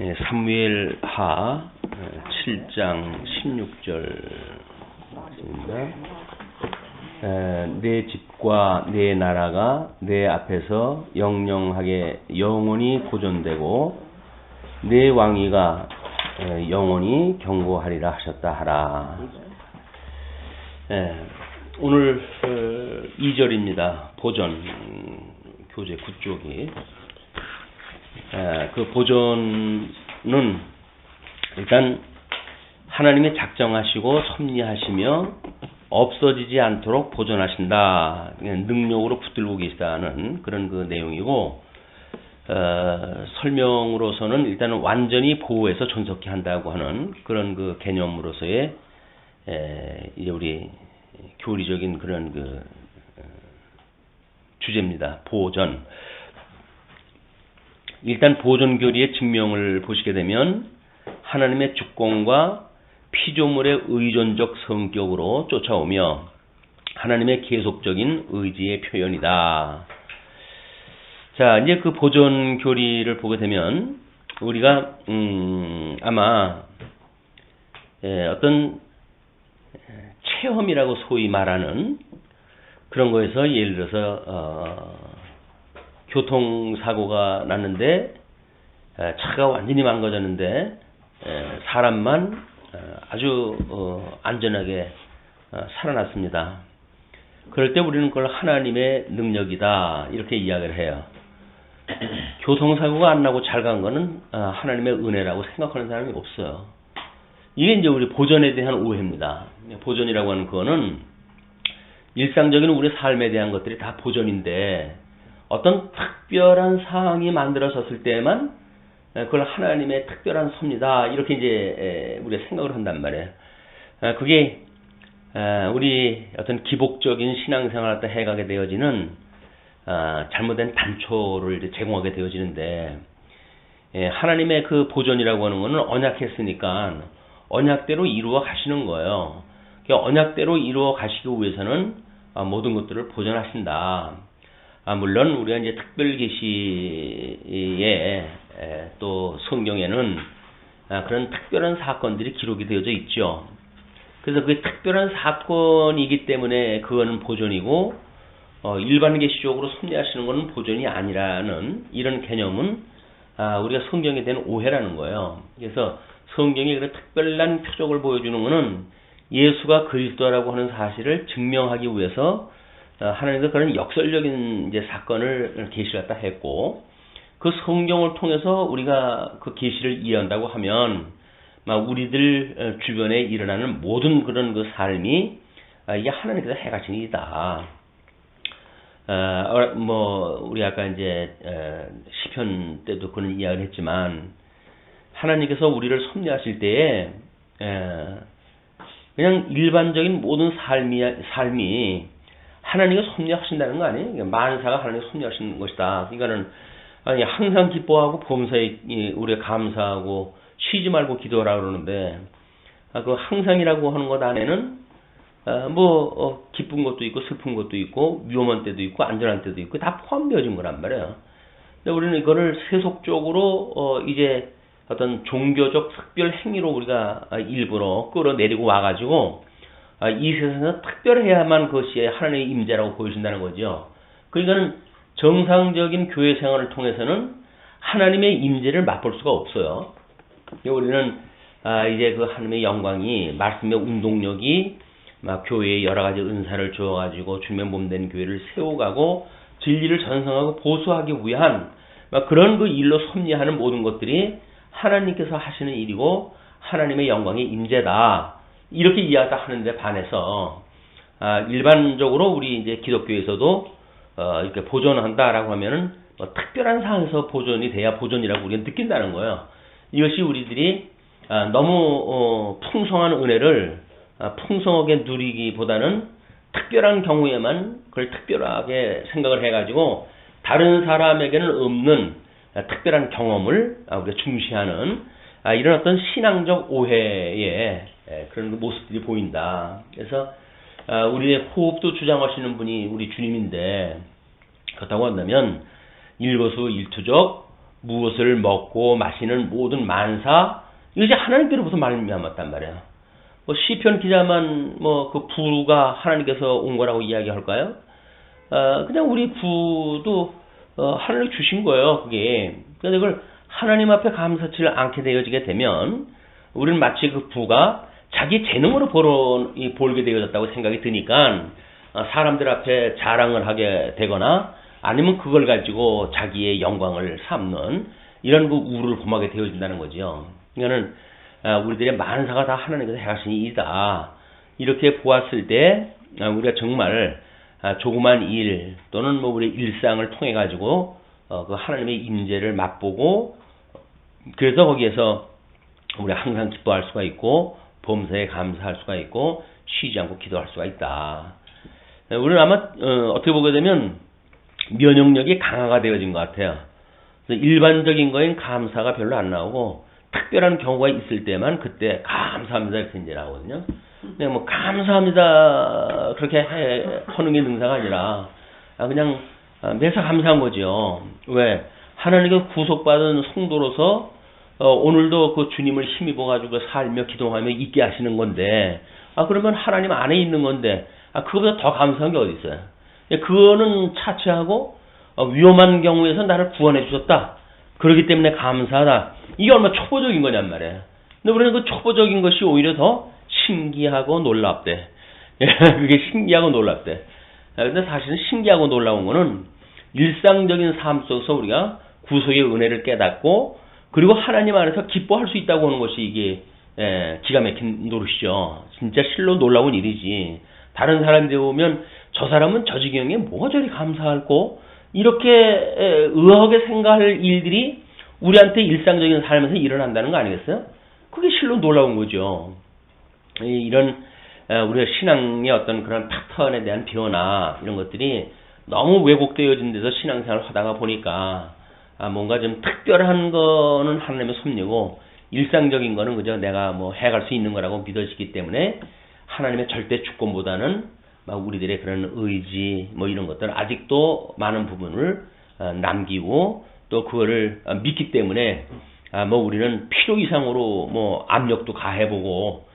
사무엘하 7장 16절입니다. 내 집과 내 나라가 내 앞에서 영영하게 영원히 보존되고 내 왕위가 영원히 경고하리라 하셨다 하라. 오늘 2절입니다. 보존 교재 9쪽이 그 보존은 일단 하나님이 작정하시고 섭리하시며 없어지지 않도록 보존하신다. 능력으로 붙들고 계시다는 그런 그 내용이고, 설명으로서는 일단은 완전히 보호해서 존속케 한다고 하는 그런 그 개념으로서의 이제 우리 교리적인 그런 그 주제입니다. 보존. 일단 보존 교리의 증명을 보시게 되면 하나님의 주권과 피조물의 의존적 성격으로 쫓아오며 하나님의 계속적인 의지의 표현이다. 자, 이제 그 보존 교리를 보게 되면 우리가 아마 어떤 체험이라고 소위 말하는 그런 거에서 예를 들어서 교통사고가 났는데 차가 완전히 망가졌는데 사람만 아주 안전하게 살아났습니다. 그럴 때 우리는 그걸 하나님의 능력이다 이렇게 이야기를 해요. 교통사고가 안 나고 잘 간 거는 하나님의 은혜라고 생각하는 사람이 없어요. 이게 이제 우리 보존에 대한 오해입니다. 보존이라고 하는 그거는 일상적인 우리 삶에 대한 것들이 다 보존인데 어떤 특별한 상황이 만들어졌을 때만 그걸 하나님의 특별한 섭니다. 이렇게 이제 우리가 생각을 한단 말이에요. 그게 우리 어떤 기복적인 신앙생활을 해가게 되어지는 잘못된 단초를 이제 제공하게 되어지는데, 하나님의 그 보존이라고 하는 것은 언약했으니까 언약대로 이루어 가시는 거예요. 언약대로 이루어 가시기 위해서는 모든 것들을 보존하신다. 물론 우리가 이제 특별 계시에 또 성경에는 그런 특별한 사건들이 기록이 되어져 있죠. 그래서 그게 특별한 사건이기 때문에 그거는 보존이고 일반 계시적으로 섭리하시는 것은 보존이 아니라는 이런 개념은 우리가 성경에 대한 오해라는 거예요. 그래서 성경이 그런 특별한 표적을 보여주는 것은 예수가 그리스도라고 하는 사실을 증명하기 위해서 하나님께서 그런 역설적인 이제 사건을 계시를 갖다 했고, 그 성경을 통해서 우리가 그 계시를 이해한다고 하면 우리들 주변에 일어나는 모든 그런 그 삶이 이게 하나님께서 해가신 일이다. 우리 아까 이제 시편 때도 그런 이야기를 했지만 하나님께서 우리를 섭리하실 때에 그냥 일반적인 모든 삶이 하나님이 섭리하신다는 거 아니에요? 만사가 하나님이 섭리하시는 것이다. 그러니까는 아니 항상 기뻐하고 범사에 우리가 감사하고 쉬지 말고 기도하라 그러는데 그 항상이라고 하는 것 안에는 기쁜 것도 있고 슬픈 것도 있고 위험한 때도 있고 안전한 때도 있고 다 포함되어진 거란 말이에요. 근데 우리는 이거를 세속적으로 이제 어떤 종교적 특별 행위로 우리가 일부러 끌어내리고 와가지고 이 세상에서 특별해야만 그것이 하나님의 임재라고 보여준다는 거죠. 그러니까는 정상적인 교회 생활을 통해서는 하나님의 임재를 맛볼 수가 없어요. 우리는 이제 그 하나님의 영광이 말씀의 운동력이 교회에 여러 가지 은사를 주어가지고 주님의 몸된 교회를 세워가고 진리를 전성하고 보수하기 위한 그런 그 일로 섭리하는 모든 것들이 하나님께서 하시는 일이고 하나님의 영광의 임재다. 이렇게 이야기를 하는데 반해서 일반적으로 우리 이제 기독교에서도 이렇게 보존한다라고 하면은 특별한 상황에서 보존이 돼야 보존이라고 우리가 느낀다는 거예요. 이것이 우리들이 너무 풍성한 은혜를 풍성하게 누리기보다는 특별한 경우에만 그걸 특별하게 생각을 해가지고 다른 사람에게는 없는 특별한 경험을 우리가 중시하는 이런 어떤 신앙적 오해의 그런 모습들이 보인다. 그래서 우리의 호흡도 주장하시는 분이 우리 주님인데, 그렇다고 한다면 일거수일투족 무엇을 먹고 마시는 모든 만사 이것이 하나님께로부터 말미암았단 말이에요. 뭐 시편 기자만 뭐 그 부가 하나님께서 온 거라고 이야기할까요? 그냥 우리 부도 하나님 주신 거예요. 그게. 그런데 그걸 하나님 앞에 감사치 않게 되어지게 되면 우리는 마치 그 부가 자기 재능으로 벌게 되어졌다고 생각이 드니까 사람들 앞에 자랑을 하게 되거나 아니면 그걸 가지고 자기의 영광을 삼는 이런 그 우를 범하게 되어진다는 거죠. 이거는 우리들의 만사가 다 하나님께서 행하신 일이다. 이렇게 보았을 때 우리가 정말 조그만 일 또는 뭐 우리 일상을 통해 가지고 그 하나님의 임재를 맛보고 그래서 거기에서 우리가 항상 기뻐할 수가 있고 범사에 감사할 수가 있고 쉬지 않고 기도할 수가 있다. 우리는 아마 어떻게 보게 되면 면역력이 강화가 되어진 것 같아요. 일반적인 거엔 감사가 별로 안 나오고 특별한 경우가 있을 때만 그때 감사합니다 이렇게 이제 나오거든요. 근데 뭐 감사합니다 그렇게 하는 게 능사가 아니라 그냥 매사 감사한 거죠. 왜? 하나님께 구속받은 성도로서 오늘도 그 주님을 힘입어 가지고 살며 기도하며 있게 하시는 건데 그러면 하나님 안에 있는 건데 그거보다 더 감사한 게 어디 있어요? 그거는 차치하고 위험한 경우에서 나를 구원해 주셨다. 그렇기 때문에 감사하다. 이게 얼마나 초보적인 거냔 말이에요. 근데 우리는 그 초보적인 것이 오히려 더 신기하고 놀랍대. 그게 신기하고 놀랍대. 근데 사실은 신기하고 놀라운 거는 일상적인 삶 속에서 우리가 구속의 은혜를 깨닫고 그리고 하나님 안에서 기뻐할 수 있다고 하는 것이 이게 기가 막힌 노릇이죠. 진짜 실로 놀라운 일이지. 다른 사람들 보면 저 사람은 저 지경에 뭐가 저리 감사할꼬? 이렇게 의아하게 생각할 일들이 우리한테 일상적인 삶에서 일어난다는 거 아니겠어요? 그게 실로 놀라운 거죠. 이런 우리가 신앙의 어떤 그런 패턴에 대한 변화 이런 것들이 너무 왜곡되어진 데서 신앙생활을 하다가 보니까 뭔가 좀 특별한 거는 하나님의 섭리고 일상적인 거는 그저 내가 뭐 해갈 수 있는 거라고 믿어지기 때문에 하나님의 절대 주권보다는 우리들의 그런 의지 뭐 이런 것들 아직도 많은 부분을 남기고 또 그거를 믿기 때문에 뭐 우리는 필요 이상으로 뭐 압력도 가해보고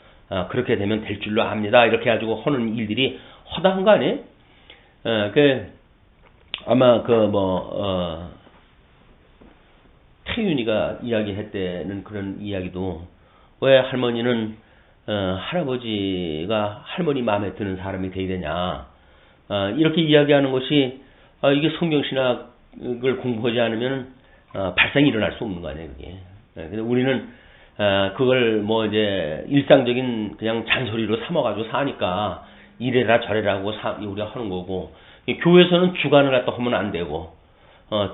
그렇게 되면 될 줄로 압니다. 이렇게 가지고 하는 일들이 허다한 거 아니에요? 아마 태윤이가 이야기했다는 그런 이야기도 왜 할머니는 할아버지가 할머니 마음에 드는 사람이 돼야 되냐 이렇게 이야기하는 것이 이게 성경신학을 공부하지 않으면 발상이 일어날 수 없는 거 아니에요 그게. 근데 우리는 그걸 뭐 이제 일상적인 그냥 잔소리로 삼아가지고 사니까 이래라 저래라 하고 우리가 하는 거고 교회에서는 주간을 갖다 하면 안 되고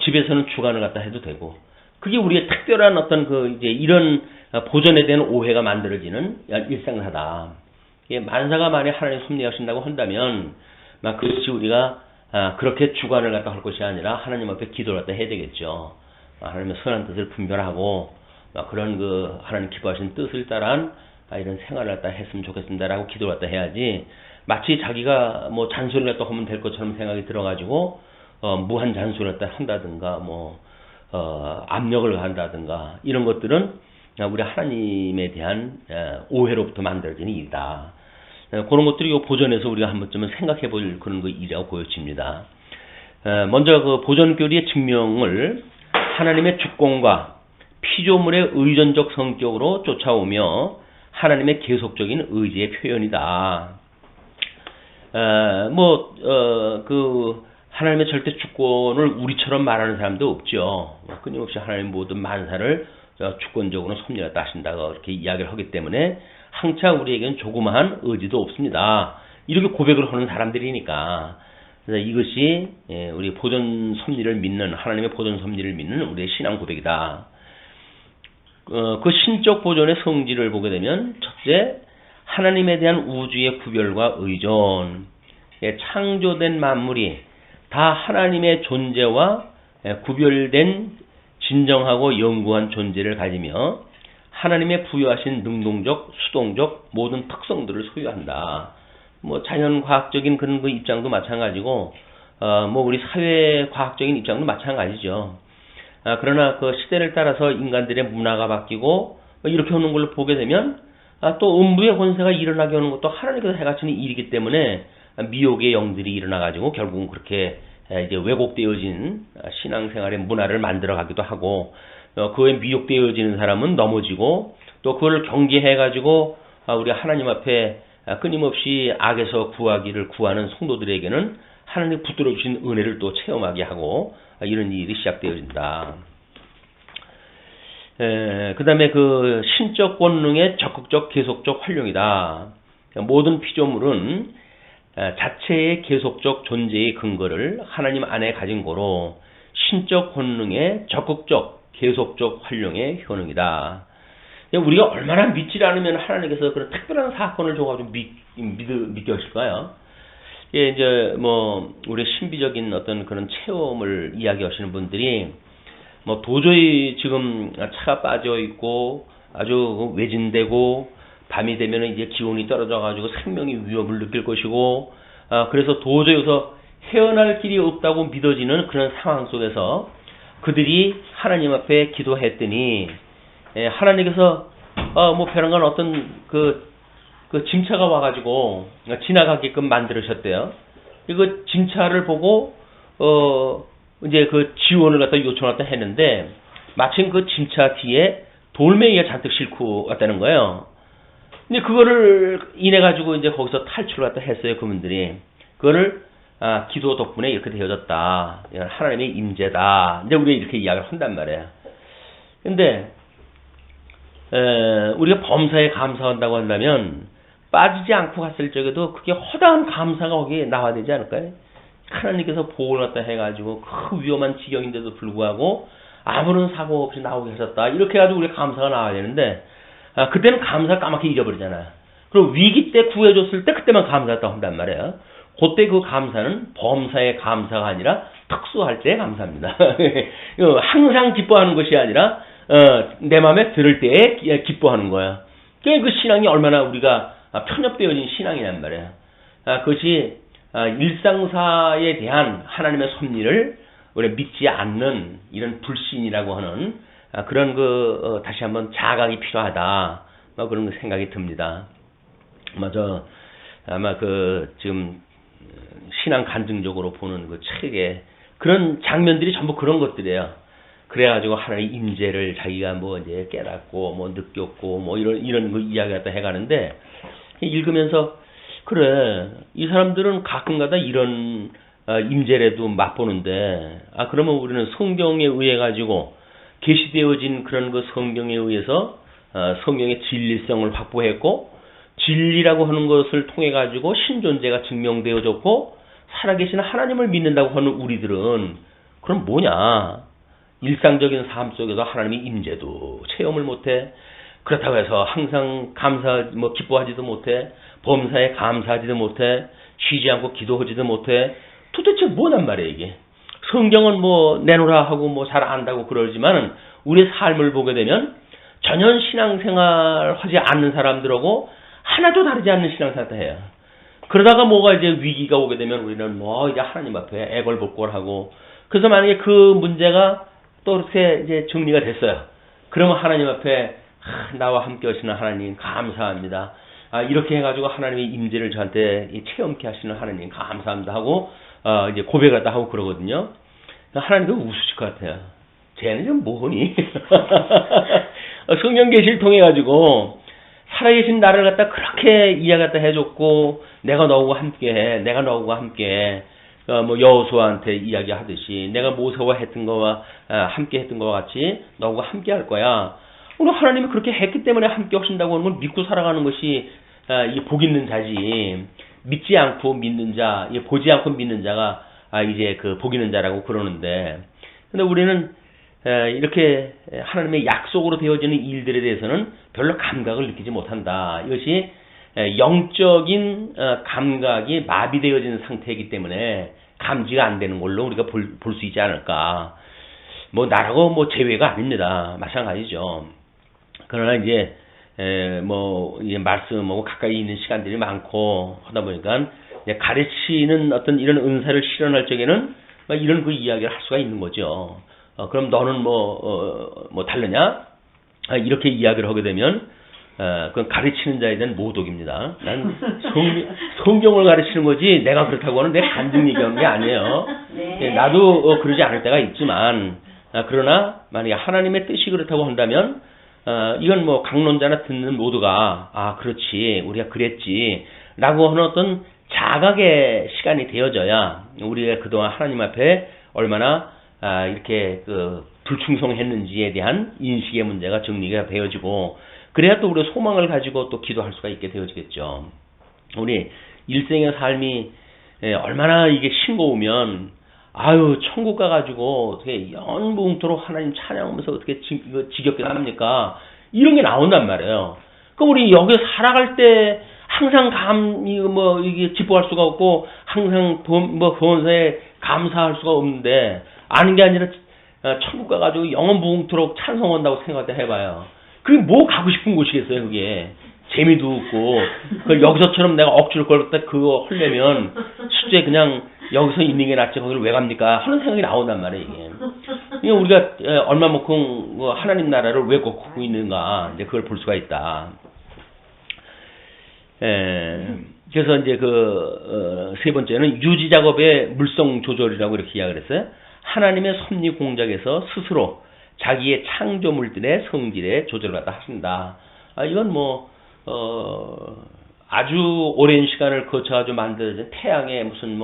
집에서는 주간을 갖다 해도 되고 그게 우리의 특별한 어떤 이제 이런 보존에 대한 오해가 만들어지는 일상사다. 만사가 만약 하나님 섭리하신다고 한다면, 그것이 우리가 그렇게 주관을 갖다 할 것이 아니라 하나님 앞에 기도를 갖다 해야 되겠죠. 하나님의 선한 뜻을 분별하고 그런 하나님 기뻐하신 뜻을 따른 이런 생활을 갖다 했으면 좋겠습니다라고 기도를 갖다 해야지. 마치 자기가 뭐 잔소리를 갖다 하면 될 것처럼 생각이 들어가지고 무한 잔소리를 갖다 한다든가 압력을 한다든가 이런 것들은 우리 하나님에 대한 오해로부터 만들어지는 일이다. 그런 것들이 보존해서 우리가 한 번쯤은 생각해 볼 그런 일이라고 보여집니다. 먼저 그 보존교리의 증명을 하나님의 주권과 피조물의 의존적 성격으로 쫓아오며 하나님의 계속적인 의지의 표현이다. 하나님의 절대 주권을 우리처럼 말하는 사람도 없죠. 끊임없이 하나님 모든 만사를 주권적으로 섭리하다 하신다고 그렇게 이야기를 하기 때문에 항상 우리에게는 조그마한 의지도 없습니다. 이렇게 고백을 하는 사람들이니까. 그래서 이것이 우리 보존 섭리를 믿는 하나님의 보존 섭리를 믿는 우리의 신앙 고백이다. 그 신적 보존의 성질을 보게 되면 첫째, 하나님에 대한 우주의 구별과 의존. 창조된 만물이 다 하나님의 존재와 구별된 진정하고 영구한 존재를 가지며 하나님의 부여하신 능동적, 수동적 모든 특성들을 소유한다. 자연과학적인 그런 입장도 마찬가지고, 우리 사회과학적인 입장도 마찬가지죠. 그러나 그 시대를 따라서 인간들의 문화가 바뀌고 이렇게 오는 걸로 보게 되면 또 음부의 권세가 일어나게 하는 것도 하나님께서 해가시는 일이기 때문에 미혹의 영들이 일어나가지고 결국은 그렇게 이제 왜곡되어진 신앙생활의 문화를 만들어가기도 하고 그에 미혹되어지는 사람은 넘어지고 또 그걸 경계해가지고 우리 하나님 앞에 끊임없이 악에서 구하기를 구하는 성도들에게는 하나님 붙들어 주신 은혜를 또 체험하게 하고 이런 일이 시작되어진다. 그 다음에 그 신적 권능의 적극적 계속적 활용이다. 모든 피조물은 자체의 계속적 존재의 근거를 하나님 안에 가진 거로 신적 권능의 적극적 계속적 활용의 효능이다. 우리가 얼마나 믿지 않으면 하나님께서 그런 특별한 사건을 줘가지고 믿게 하실까요? 예, 이제 뭐 우리 신비적인 어떤 그런 체험을 이야기하시는 분들이 뭐 도저히 지금 차가 빠져 있고 아주 외진되고 밤이 되면 이제 기온이 떨어져가지고 생명의 위협을 느낄 것이고 그래서 도저히 여기서 헤어날 길이 없다고 믿어지는 그런 상황 속에서 그들이 하나님 앞에 기도했더니 하나님께서 뭐 별안간 어떤 그 짐차가 와가지고 지나가게끔 만들으셨대요. 이거 짐차를 보고 이제 그 지원을 갖다 요청했다 했는데 마침 그 짐차 뒤에 돌멩이가 잔뜩 싣고 왔다는 거예요. 근데 그거를 인해 가지고 이제 거기서 탈출을 갖다 했어요, 그분들이. 그거를 기도 덕분에 이렇게 되어졌다. 이건 하나님의 임재다. 이제 우리가 이렇게 이야기를 한단 말이에요. 근데 우리가 범사에 감사한다고 한다면 빠지지 않고 갔을 적에도 그게 허다한 감사가 거기에 나와야 되지 않을까요? 하나님께서 복을 갖다 해가지고 그 위험한 지경인데도 불구하고 아무런 사고 없이 나오게 하셨다. 이렇게 해가지고 우리가 감사가 나와야 되는데 그때는 감사 까맣게 잊어버리잖아요. 그리고 위기 때 구해줬을 때 그때만 감사했다고 한단 말이에요. 그때 그 감사는 범사의 감사가 아니라 특수할 때의 감사입니다. 항상 기뻐하는 것이 아니라 내 마음에 들을 때에 기뻐하는 거야. 그 신앙이 얼마나 우리가 편협되어진 신앙이란 말이에요. 그것이 일상사에 대한 하나님의 섭리를 우리 믿지 않는 이런 불신이라고 하는 그런 다시 한번 자각이 필요하다. 그런 생각이 듭니다. 아마 지금 신앙 간증적으로 보는 그 책에 그런 장면들이 전부 그런 것들이에요. 그래가지고 하나님의 임재를 자기가 뭐 이제 깨닫고 뭐 느꼈고 뭐 이런 거 이야기 갖다 해가는데 읽으면서 그래 이 사람들은 가끔가다 이런 임재라도 맛보는데 그러면 우리는 성경에 의해 가지고 계시되어진 그런 그 성경에 의해서 성경의 진리성을 확보했고 진리라고 하는 것을 통해 가지고 신존재가 증명되어졌고 살아계신 하나님을 믿는다고 하는 우리들은 그럼 뭐냐? 일상적인 삶 속에서 하나님의 임재도 체험을 못해. 그렇다고 해서 항상 기뻐하지도 못해. 범사에 감사하지도 못해. 쉬지 않고 기도하지도 못해. 도대체 뭐란 말이야 이게. 성경은 뭐 내놓으라 하고 뭐 잘 안다고 그러지만 우리 삶을 보게 되면 전혀 신앙생활 하지 않는 사람들하고 하나도 다르지 않는 신앙생활을 해요. 그러다가 뭐가 이제 위기가 오게 되면 우리는 뭐 이제 하나님 앞에 애걸복걸하고 그래서 만약에 그 문제가 또 이렇게 이제 정리가 됐어요. 그러면 하나님 앞에 나와 함께 하시는 하나님 감사합니다. 이렇게 해가지고 하나님의 임재를 저한테 체험케 하시는 하나님 감사합니다 하고 이제 고백을 하고 그러거든요. 하나님도 웃으실 것 같아요. 쟤는 좀 뭐니? 성경 계시를 통해 가지고 살아계신 나를 갖다 그렇게 이야기 갖다 해줬고 내가 너하고 함께해. 내가 너하고 함께해. 뭐 여호수아한테 이야기하듯이 내가 모세와 했던 거와 함께 했던 거와 같이 너하고 함께 할 거야. 오늘 하나님이 그렇게 했기 때문에 함께 하신다고 하는 걸 믿고 살아가는 것이 이 복 있는 자지. 믿지 않고 믿는 자, 보지 않고 믿는 자가 이제 그 복 있는 자라고 그러는데, 근데 우리는 이렇게 하나님의 약속으로 되어지는 일들에 대해서는 별로 감각을 느끼지 못한다. 이것이 영적인 감각이 마비되어진 상태이기 때문에 감지가 안 되는 걸로 우리가 볼 수 있지 않을까. 뭐 나라고 뭐 제외가 아닙니다. 마찬가지죠. 그러나 이제 이제 말씀하고 가까이 있는 시간들이 많고 하다 보니까 이제 가르치는 어떤 이런 은사를 실현할 적에는 이런 그 이야기를 할 수가 있는 거죠. 그럼 너는 뭐 다르냐? 이렇게 이야기를 하게 되면 그건 가르치는 자에 대한 모독입니다. 난 성경을 가르치는 거지 내가 그렇다고 하는 내 간증 얘기하는 게 아니에요. 네. 나도 그러지 않을 때가 있지만 그러나 만약에 하나님의 뜻이 그렇다고 한다면 이건 뭐 강론자나 듣는 모두가 그렇지 우리가 그랬지 라고 하는 어떤 자각의 시간이 되어져야 우리가 그동안 하나님 앞에 얼마나 이렇게 불충성했는지에 대한 인식의 문제가 정리가 되어지고 그래야 또 우리가 소망을 가지고 또 기도할 수가 있게 되어지겠죠. 우리 일생의 삶이 얼마나 이게 싱거우면 천국 가가지고 어떻게 연무응토록 하나님 찬양하면서 어떻게 지겹게 합니까? 이런 게 나온단 말이에요. 그럼 우리 여기 살아갈 때 항상 이게 기뻐할 수가 없고 항상 구원사에 감사할 수가 없는데 아는 게 아니라 천국 가가지고 영원무궁토록 찬송한다고 생각해 해봐요. 그게 뭐 가고 싶은 곳이겠어요, 그게. 재미도 없고, 여기서처럼 내가 억지로 걸었다 그거 하려면, 실제 그냥 여기서 있는 게 낫지, 거기를 왜 갑니까? 하는 생각이 나온단 말이에요, 이게. 우리가 얼마만큼 하나님 나라를 왜 걷고 있는가, 이제 그걸 볼 수가 있다. 그래서 이제 세 번째는 유지 작업의 물성 조절이라고 이렇게 이야기를 했어요. 하나님의 섭리 공작에서 스스로 자기의 창조물들의 성질에 조절을 갖다 하신다. 이건 아주 오랜 시간을 거쳐가지고 만들어진 태양의 무슨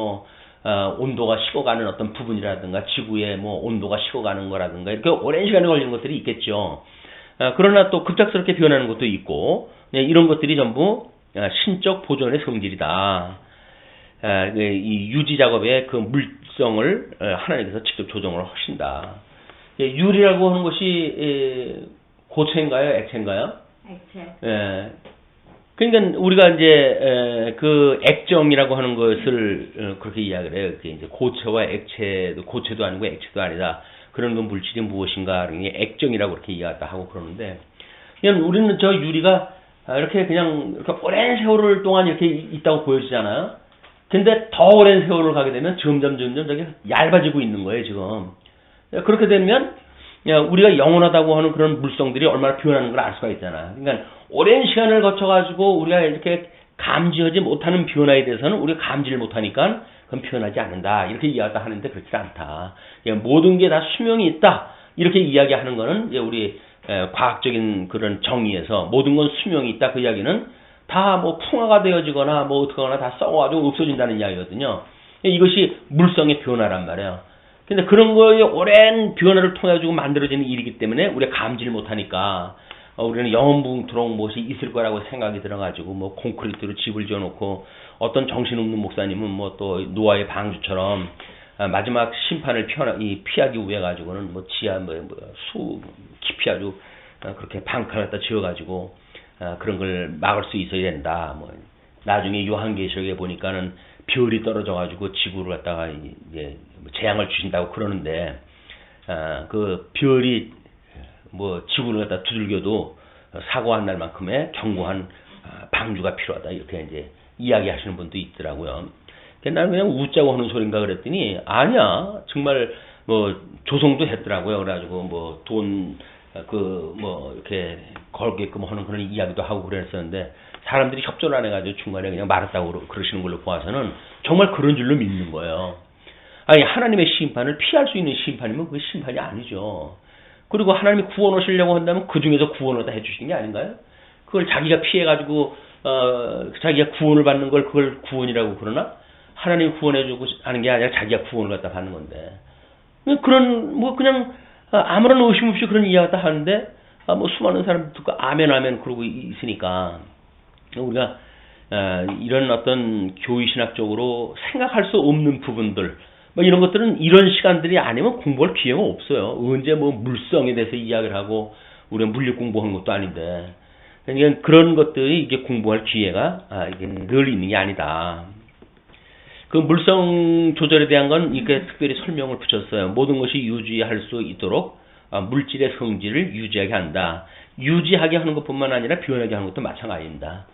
온도가 식어가는 어떤 부분이라든가 지구의 온도가 식어가는 거라든가 이렇게 오랜 시간이 걸리는 것들이 있겠죠. 그러나 또 급작스럽게 변하는 것도 있고 이런 것들이 전부 신적 보존의 성질이다. 이 유지 작업의 그 물성을 하나님께서 직접 조정을 하신다. 유리라고 하는 것이 고체인가요, 액체인가요? 액체. 그러니까 우리가 이제 그 액정이라고 하는 것을 그렇게 이야기를 해요. 이제 고체와 액체도 고체도 아니고 액체도 아니다. 그런 건 물질이 무엇인가? 액정이라고 그렇게 이야기하고 그러는데, 그냥 우리는 저 유리가 이렇게 그냥 이렇게 오랜 세월 동안 이렇게 있다고 보여지잖아요. 근데 더 오랜 세월을 가게 되면 점점 저게 얇아지고 있는 거예요, 지금. 그렇게 되면 우리가 영원하다고 하는 그런 물성들이 얼마나 변하는 걸 알 수가 있잖아. 그러니까 오랜 시간을 거쳐가지고 우리가 이렇게 감지하지 못하는 변화에 대해서는 우리가 감지를 못하니까 그건 변하지 않는다. 이렇게 이야기가 하는데 그렇지 않다. 모든 게 다 수명이 있다. 이렇게 이야기하는 거는 우리 과학적인 그런 정의에서 모든 건 수명이 있다. 그 이야기는 다 풍화가 되어지거나 어떻게거나 다 썩어가지고 없어진다는 이야기거든요. 이것이 물성의 변화란 말이에요. 근데 그런 거에 오랜 변화를 통해 가지고 만들어지는 일이기 때문에 우리가 감지를 못하니까 우리는 영원무궁토록 무엇이 있을 거라고 생각이 들어가지고 콘크리트로 집을 지어놓고 어떤 정신없는 목사님은 또 노아의 방주처럼 마지막 심판을 피하기 위해 가지고는 지하 수 깊이 아주 그렇게 방칸을 갖다 지어가지고 그런 걸 막을 수 있어야 된다. 나중에 요한계시록에 보니까는 별이 떨어져가지고 지구를 갖다가 이제 재앙을 주신다고 그러는데, 그 별이 지구를 갖다 두들겨도 사고한 날만큼의 견고한 방주가 필요하다. 이렇게 이제 이야기하시는 분도 있더라고요. 나는 그냥 웃자고 하는 소린가 그랬더니, 아니야. 정말 조성도 했더라고요. 그래가지고 돈, 이렇게 걸게끔 하는 그런 이야기도 하고 그랬었는데, 사람들이 협조를 안 해가지고 중간에 그냥 말았다고 그러시는 걸로 보아서는 정말 그런 줄로 믿는 거예요. 아니, 하나님의 심판을 피할 수 있는 심판이면 그게 심판이 아니죠. 그리고 하나님이 구원하시려고 한다면 그 중에서 구원을 다 해주시는 게 아닌가요? 그걸 자기가 피해가지고, 자기가 구원을 받는 걸 그걸 구원이라고 그러나? 하나님이 구원해주고 하는 게 아니라 자기가 구원을 갖다 받는 건데. 그냥, 아무런 의심 없이 그런 이야기 갖다 하는데, 수많은 사람들 듣고 아멘 그러고 있으니까, 우리가 이런 어떤 교의신학적으로 생각할 수 없는 부분들 이런 것들은 이런 시간들이 아니면 공부할 기회가 없어요. 언제 물성에 대해서 이야기를 하고 우리가 물리 공부하는 것도 아닌데, 그러니까 그런 것들이 이게 공부할 기회가 이게 늘 있는 게 아니다. 그 물성 조절에 대한 건 이렇게 특별히 설명을 붙였어요. 모든 것이 유지할 수 있도록 물질의 성질을 유지하게 한다. 유지하게 하는 것뿐만 아니라 변하게 하는 것도 마찬가지입니다.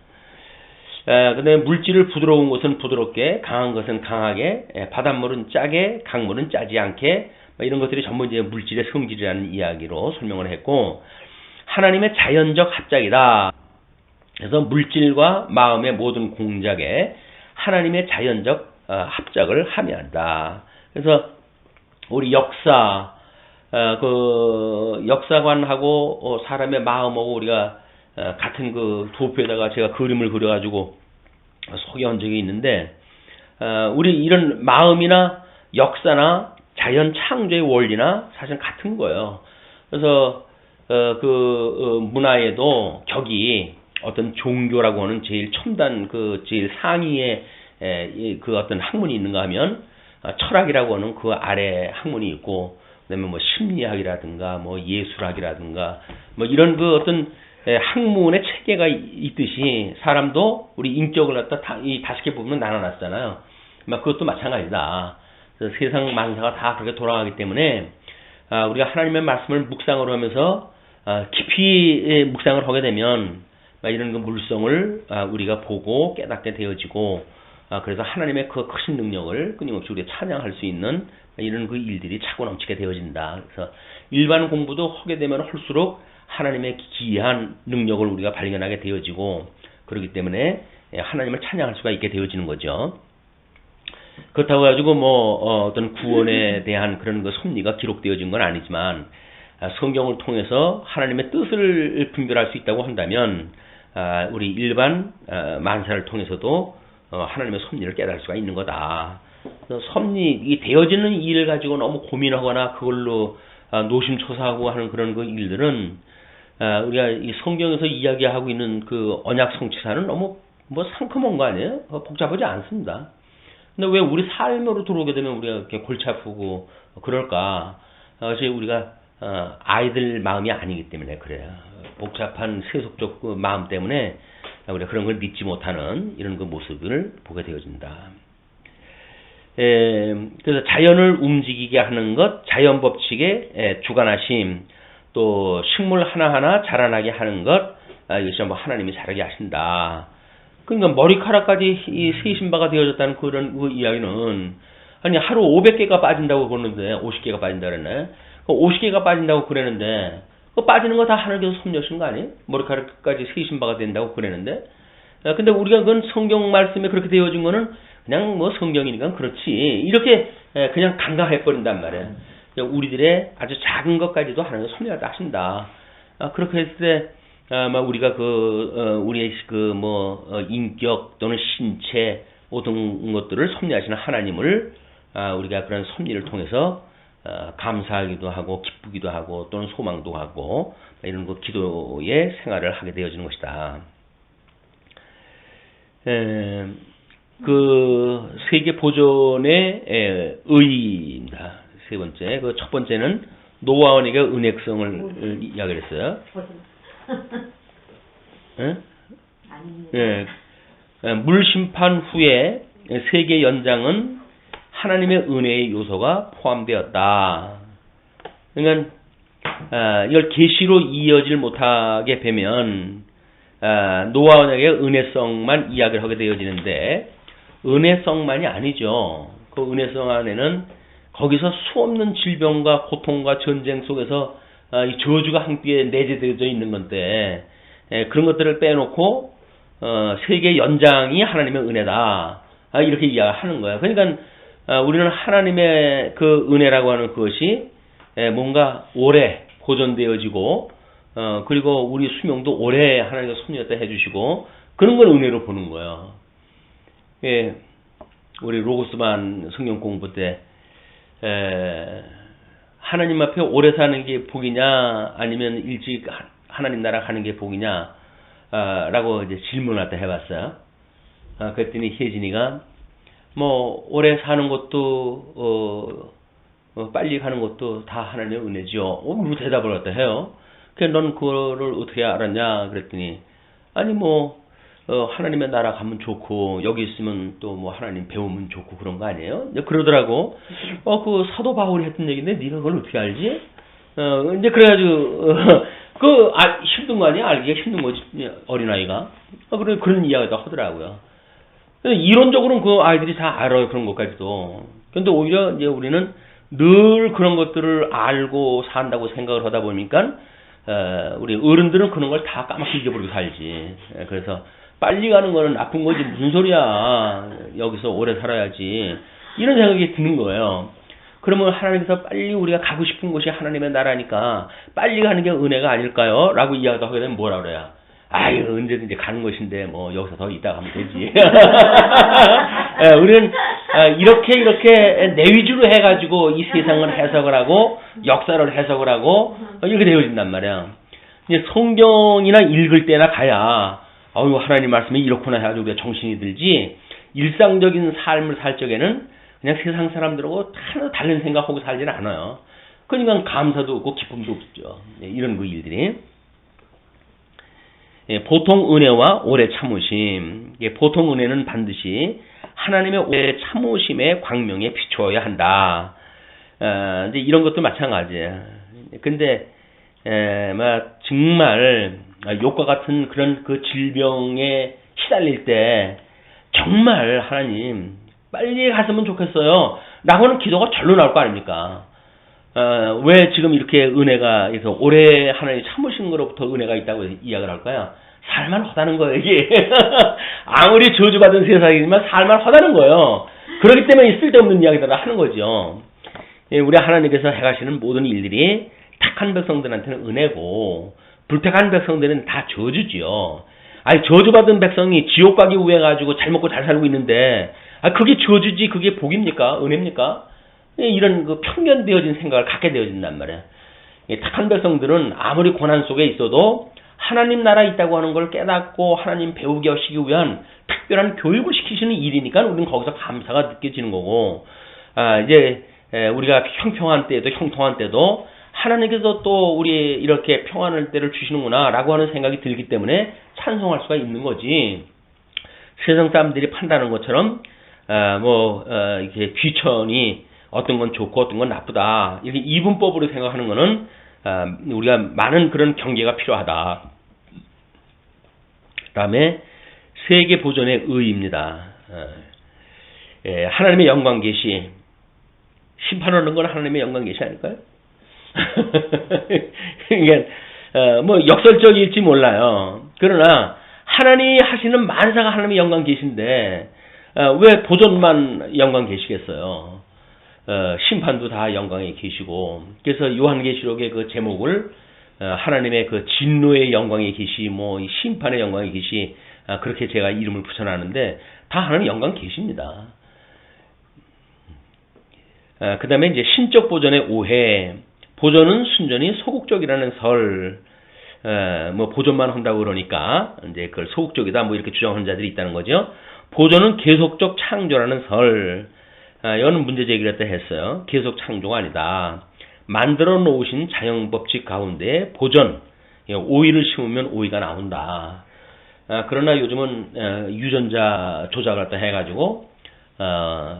근데 물질을 부드러운 것은 부드럽게, 강한 것은 강하게, 바닷물은 짜게, 강물은 짜지 않게, 이런 것들이 전부 이제 물질의 성질이라는 이야기로 설명을 했고, 하나님의 자연적 합작이다. 그래서 물질과 마음의 모든 공작에 하나님의 자연적 합작을 함의한다. 그래서 우리 역사관하고 사람의 마음하고 우리가 같은 그 도표에다가 제가 그림을 그려가지고 소개한 적이 있는데, 우리 이런 마음이나 역사나 자연 창조의 원리나 사실 같은 거예요. 그래서 문화에도 격이 어떤 종교라고 하는 제일 첨단 제일 상위의 그 어떤 학문이 있는가 하면 철학이라고 하는 그 아래 학문이 있고, 그다음에 뭐 심리학이라든가 뭐 예술학이라든가 뭐 이런 그 어떤 학문의 체계가 있듯이 사람도 우리 인격을 갖다 이 5개 부분으로 나눠놨잖아요. 그것도 마찬가지다. 그래서 세상 만사가 다 그렇게 돌아가기 때문에 우리가 하나님의 말씀을 묵상을 하면서 깊이 묵상을 하게 되면 이런 그 물성을 우리가 보고 깨닫게 되어지고, 그래서 하나님의 그 크신 능력을 끊임없이 우리가 찬양할 수 있는 이런 그 일들이 차고 넘치게 되어진다. 그래서 일반 공부도 하게 되면 할수록 하나님의 기이한 능력을 우리가 발견하게 되어지고, 그렇기 때문에 하나님을 찬양할 수가 있게 되어지는 거죠. 그렇다고 해가지고 어떤 구원에 대한 그런 그 섭리가 기록되어진 건 아니지만, 성경을 통해서 하나님의 뜻을 분별할 수 있다고 한다면 우리 일반 만사를 통해서도 하나님의 섭리를 깨달을 수가 있는 거다. 섭리, 되어지는 일을 가지고 너무 고민하거나 그걸로 노심초사하고 하는 그런 그 일들은 우리가 이 성경에서 이야기하고 있는 그 언약 성취사는 너무 상큼한 거 아니에요? 복잡하지 않습니다. 근데 왜 우리 삶으로 들어오게 되면 우리가 이렇게 골치 아프고 그럴까? 그것이 우리가 아이들 마음이 아니기 때문에 그래요. 복잡한 세속적 그 마음 때문에 우리가 그런 걸 믿지 못하는 이런 그 모습을 보게 되어진다. 그래서 자연을 움직이게 하는 것, 자연 법칙의 주관하심, 또 식물 하나하나 자라나게 하는 것, 이것이 하나님이 자라게 하신다. 그러니까 머리카락까지 이 세신바가 되어졌다는 그런 그 이야기는, 아니 하루 500개가 빠진다고 그러는데 50개가 빠진다 그랬네. 50개가 빠진다고 그랬는데 그 빠지는 거 다 하나님께서 섭리하신 거 아니에요? 머리카락까지 세신바가 된다고 그랬는데. 근데 우리가 그건 성경 말씀에 그렇게 되어진 거는 그냥 성경이니까 그렇지, 이렇게 그냥 간과해 버린단 말이에요. 우리들의 아주 작은 것까지도 하나님께서 섭리하다 하신다. 그렇게 했을 때 우리가 우리의 인격 또는 신체 모든 것들을 섭리하시는 하나님을 우리가 그런 섭리를 통해서 감사하기도 하고 기쁘기도 하고 또는 소망도 하고 이런 그 기도의 생활을 하게 되어지는 것이다. 그 세계 보존의 의의입니다. 세 번째, 그 첫 번째는 노아원에게 은혜성을 이야기했어요. 물 심판 후에 세계 연장은 하나님의 은혜의 요소가 포함되었다. 그러니까 이걸 계시로 이어질 못하게 되면 노아 언약의 은혜성만 이야기를 하게 되어지는데, 은혜성만이 아니죠. 그 은혜성 안에는 거기서 수없는 질병과 고통과 전쟁 속에서 이 저주가 함께 내재되어져 있는 건데, 그런 것들을 빼놓고 세계 연장이 하나님의 은혜다, 이렇게 이야기하는 거예요. 그러니까 우리는 하나님의 그 은혜라고 하는 그것이 뭔가 오래 보존되어지고, 그리고 우리 수명도 오래 하나님께서 섭리했다 해주시고, 그런 걸 은혜로 보는 거예요. 우리 로고스반 성경 공부 때 하나님 앞에 오래 사는 게 복이냐 아니면 일찍 하나님 나라 가는 게 복이냐 라고 이제 질문을 갖다 해봤어요. 그랬더니 혜진이가 오래 사는 것도 빨리 가는 것도 다 하나님의 은혜죠. 뭐 대답을 갖다 해요. 넌 그거를 어떻게 알았냐 그랬더니, 아니 하나님의 나라 가면 좋고 여기 있으면 또 하나님 배우면 좋고 그런 거 아니에요? 그러더라고. 그 사도 바울이 했던 얘기인데 네가 그걸 어떻게 알지? 이제 그래가지고 힘든 거 아니야? 알기가 힘든 거지, 어린아이가. 그런 이야기도 하더라고요. 이론적으로는 그 아이들이 다 알아요, 그런 것까지도. 근데 오히려 이제 우리는 늘 그런 것들을 알고 산다고 생각을 하다 보니까 우리 어른들은 그런 걸 다 까맣게 잊어버리고 살지. 그래서 빨리 가는 거는 나쁜 거지 무슨 소리야. 여기서 오래 살아야지. 이런 생각이 드는 거예요. 그러면 하나님께서 빨리 우리가 가고 싶은 곳이 하나님의 나라니까 빨리 가는 게 은혜가 아닐까요? 라고 이야기도 하게 되면 뭐라 그래요? 아유, 언제든지 가는 것인데, 뭐, 여기서 더 있다가 하면 되지. 우리는, 이렇게 내 위주로 해가지고 이 세상을 해석을 하고, 역사를 해석을 하고, 이렇게 되어진단 말이야. 이제 성경이나 읽을 때나 가야, 아유, 하나님 말씀이 이렇구나 해가지고 우리가 정신이 들지, 일상적인 삶을 살 적에는 그냥 세상 사람들하고 하나도 다른 생각하고 살지는 않아요. 그러니까 감사도 없고 기쁨도 없죠. 이런 그 일들이. 보통 은혜와 오래 참으심. 보통 은혜는 반드시 하나님의 오래 참으심의 광명에 비추어야 한다. 이제 이런 것도 마찬가지예요. 근데 정말 욕과 같은 그런 그 질병에 시달릴 때 정말 하나님 빨리 갔으면 좋겠어요. 라고는 기도가 절로 나올 거 아닙니까? 왜 지금 이렇게 은혜가, 그래서 오래 하나님 참으신 거로부터 은혜가 있다고 이야기를 할까요? 살만 하다는 거예요, 이게. 아무리 저주받은 세상이지만 살만 하다는 거예요. 그렇기 때문에 쓸데없는 이야기들을 하는 거죠. 우리 하나님께서 행하시는 모든 일들이 택한 백성들한테는 은혜고, 불택한 백성들은 다 저주지요. 아니, 저주받은 백성이 지옥 가기 위해 가지고 잘 먹고 잘 살고 있는데, 그게 저주지, 그게 복입니까? 은혜입니까? 이런 그 편견되어진 생각을 갖게 되어진단 말이에요. 택한 백성들은 아무리 고난 속에 있어도 하나님 나라에 있다고 하는 걸 깨닫고 하나님 배우게 하시기 위한 특별한 교육을 시키시는 일이니까 우리는 거기서 감사가 느껴지는 거고, 이제 우리가 형통한 때도 하나님께서 또 우리 이렇게 평안할 때를 주시는구나 라고 하는 생각이 들기 때문에 찬송할 수가 있는 거지. 세상 사람들이 판단하는 것처럼 이렇게 귀천이 어떤 건 좋고 어떤 건 나쁘다 이렇게 이분법으로 생각하는 거는 우리가 많은 그런 경계가 필요하다. 그다음에 세계 보존의 의의입니다. 하나님의 영광 계시, 심판하는 건 하나님의 영광 계시 아닐까요? 그러니까 뭐 역설적일지 몰라요. 그러나 하나님이 하시는 만사가 하나님의 영광 계신데 왜 보존만 영광 계시겠어요? 심판도 다 영광에 계시고, 그래서 요한계시록의 그 제목을 하나님의 그 진노의 영광에 계시, 뭐 심판의 영광에 계시, 그렇게 제가 이름을 붙여놨는데 다 하나님 영광 계십니다. 그 다음에 이제 신적 보존의 오해. 보존은 순전히 소극적이라는 설, 뭐 보존만 한다고 그러니까 이제 그걸 소극적이다 뭐 이렇게 주장하는 자들이 있다는 거죠. 보존은 계속적 창조라는 설, 이거는 문제 제기를 했어요. 계속 창조가 아니다. 만들어 놓으신 자연 법칙 가운데 보존, 오이를 심으면 오이가 나온다. 그러나 요즘은 유전자 조작을 또 해가지고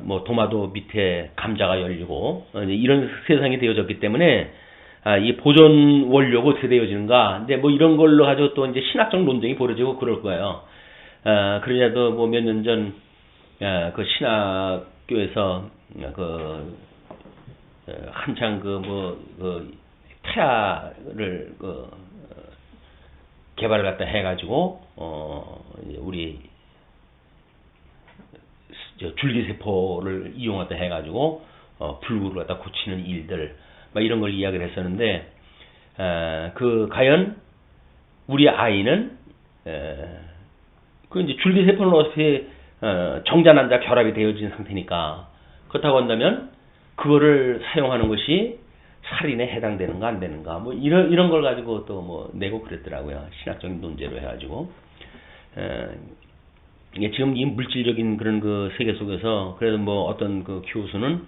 뭐 도마도 밑에 감자가 열리고 이런 세상이 되어졌기 때문에 이 보존 원료가 어떻게 되어지는가? 근데 뭐 이런 걸로 가지고 또 이제 신학적 논쟁이 벌어지고 그럴 거예요. 그러냐도 뭐 몇 년 전 그 신학교에서 한창 태아를 개발을 갖다 해가지고 우리 줄기세포를 이용하다 해가지고 불구를 갖다 고치는 일들 막 이런 걸 이야기를 했었는데 과연 우리 아이는 그 이제 줄기세포는 어차피 정자 난자 결합이 되어진 상태니까 그렇다고 한다면 그거를 사용하는 것이 살인에 해당되는가 안 되는가 뭐 이런 걸 가지고 또 뭐 내고 그랬더라고요. 신학적인 논제로 해가지고 이게 지금 이 물질적인 그런 그 세계 속에서 그래도 뭐 어떤 그 교수는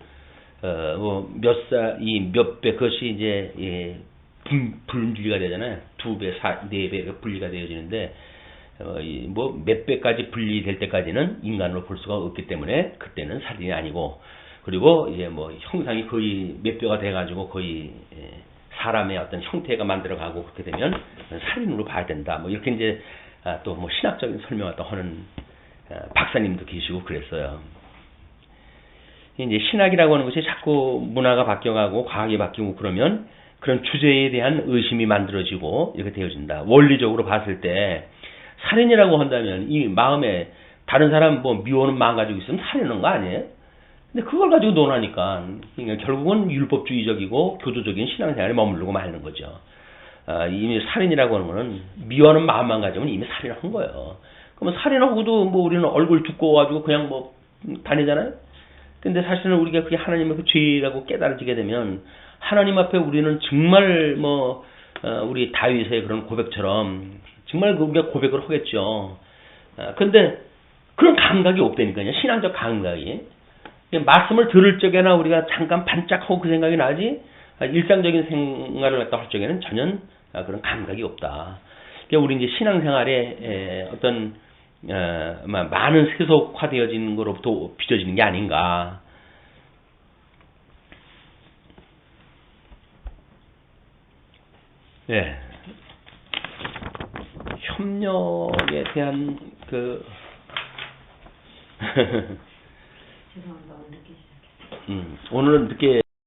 뭐 몇 배 그것이 이제 분리가 되잖아요. 2배, 4배 분리가 되어지는데 뭐 몇 배까지 분리될 때까지는 인간으로 볼 수가 없기 때문에 그때는 살인이 아니고 그리고 이제 뭐 형상이 거의 몇 배가 돼가지고 거의 사람의 어떤 형태가 만들어가고 그렇게 되면 살인으로 봐야 된다. 뭐 이렇게 이제 또 뭐 신학적인 설명을 또 하는 박사님도 계시고 그랬어요. 이제 신학이라고 하는 것이 자꾸 문화가 바뀌어가고 과학이 바뀌고 그러면 그런 주제에 대한 의심이 만들어지고 이렇게 되어진다. 원리적으로 봤을 때 살인이라고 한다면 이 마음에 다른 사람 뭐 미워하는 마음 가지고 있으면 살인하는 거 아니에요? 근데 그걸 가지고 논하니까 그러니까 결국은 율법주의적이고 교조적인 신앙생활에 머무르고 마는 거죠. 이미 살인이라고 하는 거는 미워하는 마음만 가지면 이미 살인한 거예요. 그러면 살인하고도 뭐 우리는 얼굴 두꺼워가지고 그냥 뭐 다니잖아요. 근데 사실은 우리가 그게 하나님의 그 죄라고 깨달아지게 되면 하나님 앞에 우리는 정말 뭐 우리 다윗의 그런 고백처럼 정말 우리가 고백을 하겠죠. 근데 그런 감각이 없다니까요. 신앙적 감각이. 말씀을 들을 적에나 우리가 잠깐 반짝하고 그 생각이 나지 일상적인 생활을 갖다 할 적에는 전혀 그런 감각이 없다. 그러니까 우리 이제 신앙생활에 어떤 많은 세속화되어진 것으로부터 빚어지는 게 아닌가. 예. 협력에 대한 그 죄송합니다. 오늘 늦게 시작했어요. 오늘은 늦게